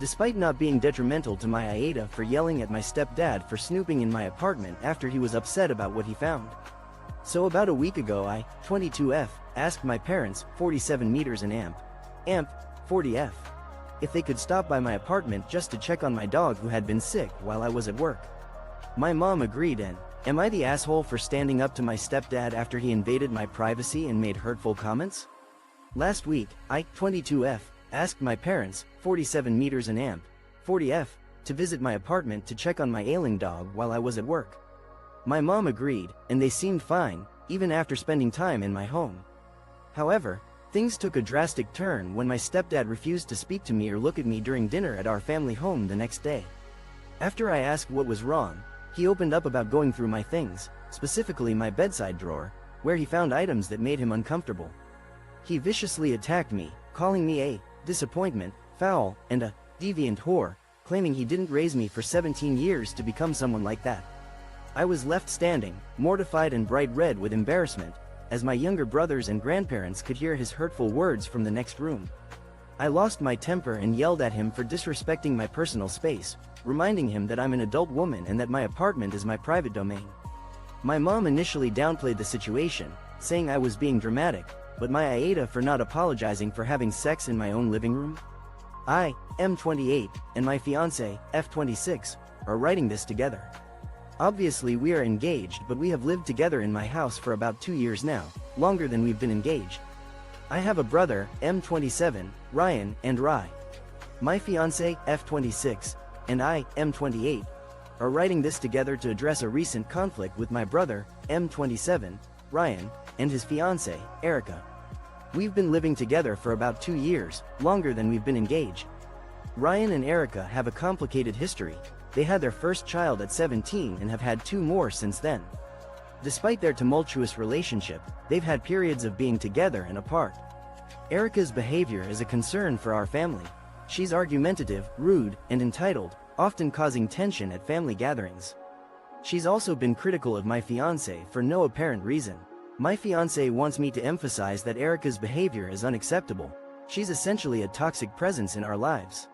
despite not being detrimental to my AITA for yelling at my stepdad for snooping in my apartment after he was upset about what he found. So about a week ago I, 22F, asked my parents, 47 meters in amp, 40F, if they could stop by my apartment just to check on my dog who had been sick while I was at work. My mom agreed, and am I the asshole for standing up to my stepdad after he invaded my privacy and made hurtful comments? Last week, I, 22F, asked my parents, 47 meters in amp, 40F, to visit my apartment to check on my ailing dog while I was at work. My mom agreed, and they seemed fine, even after spending time in my home. However, things took a drastic turn when my stepdad refused to speak to me or look at me during dinner at our family home the next day. After I asked what was wrong, he opened up about going through my things, specifically my bedside drawer, where he found items that made him uncomfortable. He viciously attacked me, calling me a disappointment, foul, and a deviant whore, claiming he didn't raise me for 17 years to become someone like that. I was left standing, mortified and bright red with embarrassment, as my younger brothers and grandparents could hear his hurtful words from the next room. I lost my temper and yelled at him for disrespecting my personal space, reminding him that I'm an adult woman and that my apartment is my private domain. My mom initially downplayed the situation, saying I was being dramatic, but my AITA for not apologizing for having sex in my own living room. I, M28, and my fiancé, F26, are writing this together. Obviously we are engaged, but we have lived together in my house for about 2 years now, longer than we've been engaged. I have a brother, M27, Ryan, and Rai. My fiancé, F26, and I, M28, are writing this together to address a recent conflict with my brother, M27, Ryan, and his fiancée, Erica. We've been living together for about 2 years, longer than we've been engaged. Ryan and Erica have a complicated history. They had their first child at 17 and have had 2 more since then. Despite their tumultuous relationship, they've had periods of being together and apart. Erica's behavior is a concern for our family. She's argumentative, rude, and entitled, often causing tension at family gatherings. She's also been critical of my fiancé for no apparent reason. My fiancé wants me to emphasize that Erica's behavior is unacceptable. She's essentially a toxic presence in our lives.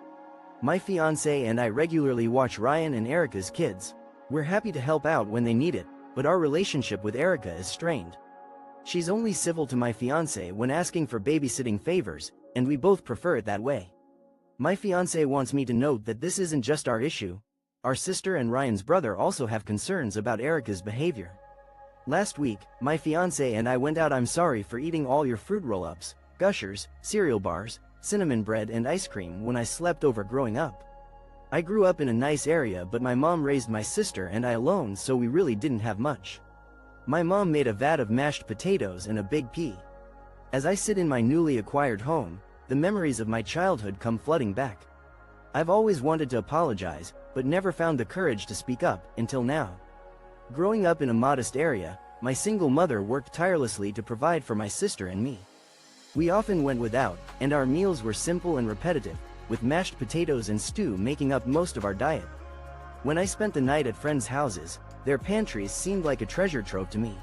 My fiancé and I regularly watch Ryan and Erica's kids. We're happy to help out when they need it, but our relationship with Erica is strained. She's only civil to my fiancé when asking for babysitting favors, and we both prefer it that way. My fiancé wants me to note that this isn't just our issue. Our sister and Ryan's brother also have concerns about Erica's behavior. Last week, my fiancé and I went out. I'm sorry for eating all your fruit roll-ups, gushers, cereal bars, cinnamon bread and ice cream when I slept over growing up. I grew up in a nice area, but my mom raised my sister and I alone, so we really didn't have much. My mom made a vat of mashed potatoes and a big pea. As I sit in my newly acquired home, the memories of my childhood come flooding back. I've always wanted to apologize, but never found the courage to speak up, until now. Growing up in a modest area, my single mother worked tirelessly to provide for my sister and me. We often went without, and our meals were simple and repetitive, with mashed potatoes and stew making up most of our diet. When I spent the night at friends' houses, their pantries seemed like a treasure trove to me.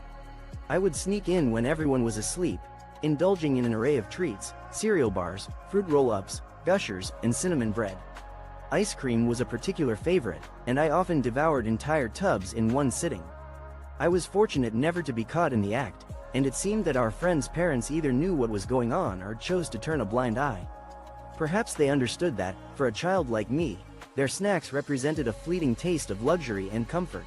I would sneak in when everyone was asleep, indulging in an array of treats, cereal bars, fruit roll-ups, gushers, and cinnamon bread. Ice cream was a particular favorite, and I often devoured entire tubs in one sitting. I was fortunate never to be caught in the act, and it seemed that our friends' parents either knew what was going on or chose to turn a blind eye. Perhaps they understood that, for a child like me, their snacks represented a fleeting taste of luxury and comfort.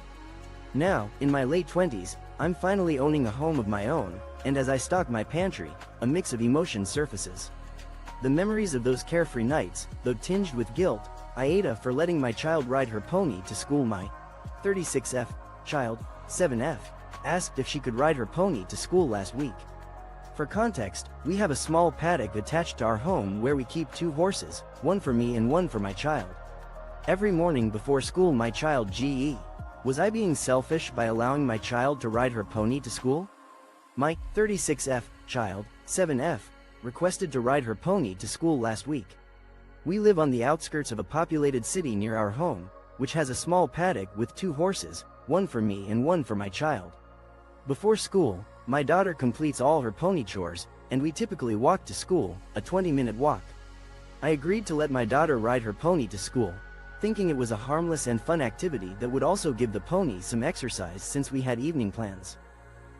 Now, in my late 20s, I'm finally owning a home of my own, and as I stock my pantry, a mix of emotions surfaces. The memories of those carefree nights, though tinged with guilt, AITA for letting my child ride her pony to school. My 36F child, 7F, asked if she could ride her pony to school last week. For context, we have a small paddock attached to our home where we keep 2 horses, one for me and one for my child. Every morning before school my child GE. Was I being selfish by allowing my child to ride her pony to school? My 36F child, 7F, requested to ride her pony to school last week. We live on the outskirts of a populated city near our home, which has a small paddock with 2 horses, one for me and one for my child. Before school, my daughter completes all her pony chores, and we typically walk to school, a 20-minute walk. I agreed to let my daughter ride her pony to school, thinking it was a harmless and fun activity that would also give the pony some exercise since we had evening plans.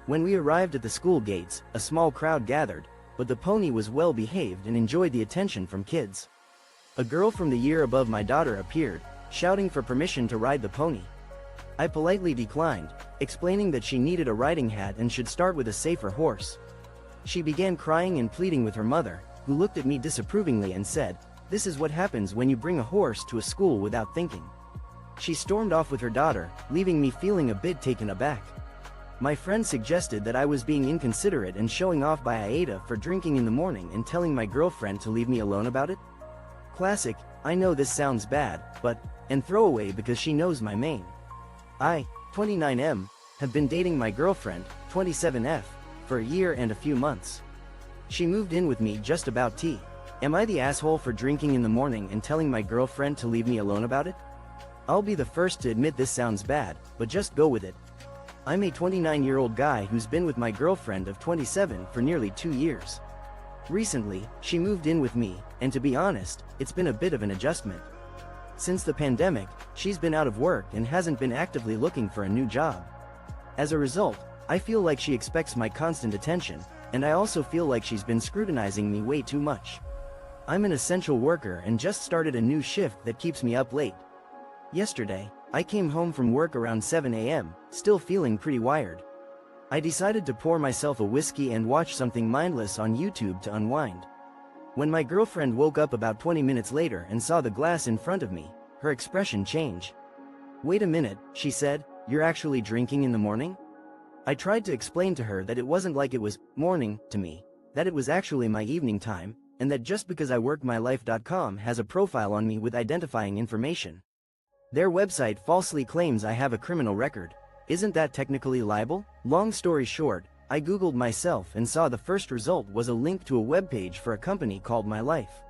When we arrived at the school gates, a small crowd gathered, but the pony was well behaved and enjoyed the attention from kids. A girl from the year above my daughter appeared, shouting for permission to ride the pony. I politely declined, explaining that she needed a riding hat and should start with a safer horse. She began crying and pleading with her mother, who looked at me disapprovingly and said, "This is what happens when you bring a horse to a school without thinking." She stormed off with her daughter, leaving me feeling a bit taken aback. My friend suggested that I was being inconsiderate and showing off by AITA for drinking in the morning and telling my girlfriend to leave me alone about it. Classic, I know this sounds bad, but, and throwaway because she knows my main. I, 29M, have been dating my girlfriend, 27F, for a year and a few months. She moved in with me just about tea. Am I the asshole for drinking in the morning and telling my girlfriend to leave me alone about it? I'll be the first to admit this sounds bad, but just go with it. I'm a 29-year-old guy who's been with my girlfriend of 27 for nearly 2 years. Recently, she moved in with me, and to be honest, it's been a bit of an adjustment. Since the pandemic, she's been out of work and hasn't been actively looking for a new job. As a result, I feel like she expects my constant attention, and I also feel like she's been scrutinizing me way too much. I'm an essential worker and just started a new shift that keeps me up late. Yesterday, I came home from work around 7 a.m., still feeling pretty wired. I decided to pour myself a whiskey and watch something mindless on YouTube to unwind. When my girlfriend woke up about 20 minutes later and saw the glass in front of me, her expression changed. "Wait a minute," she said, "you're actually drinking in the morning?" I tried to explain to her that it wasn't like it was morning to me, that it was actually my evening time, and that just because I work mylife.com has a profile on me with identifying information. Their website falsely claims I have a criminal record. Isn't that technically liable? Long story short, I googled myself and saw the first result was a link to a webpage for a company called My Life.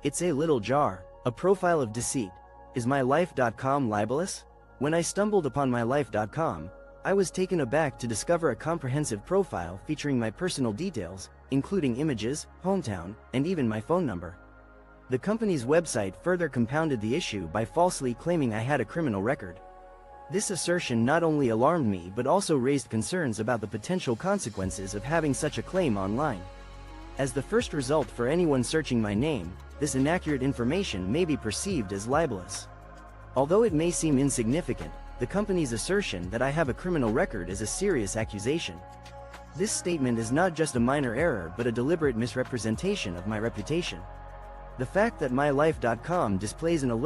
It's a little jar, a profile of deceit. Is mylife.com libelous? When I stumbled upon mylife.com, I was taken aback to discover a comprehensive profile featuring my personal details, including images, hometown, and even my phone number. The company's website further compounded the issue by falsely claiming I had a criminal record. This assertion not only alarmed me but also raised concerns about the potential consequences of having such a claim online. As the first result for anyone searching my name, this inaccurate information may be perceived as libelous. Although it may seem insignificant, the company's assertion that I have a criminal record is a serious accusation. This statement is not just a minor error but a deliberate misrepresentation of my reputation. The fact that mylife.com displays an alert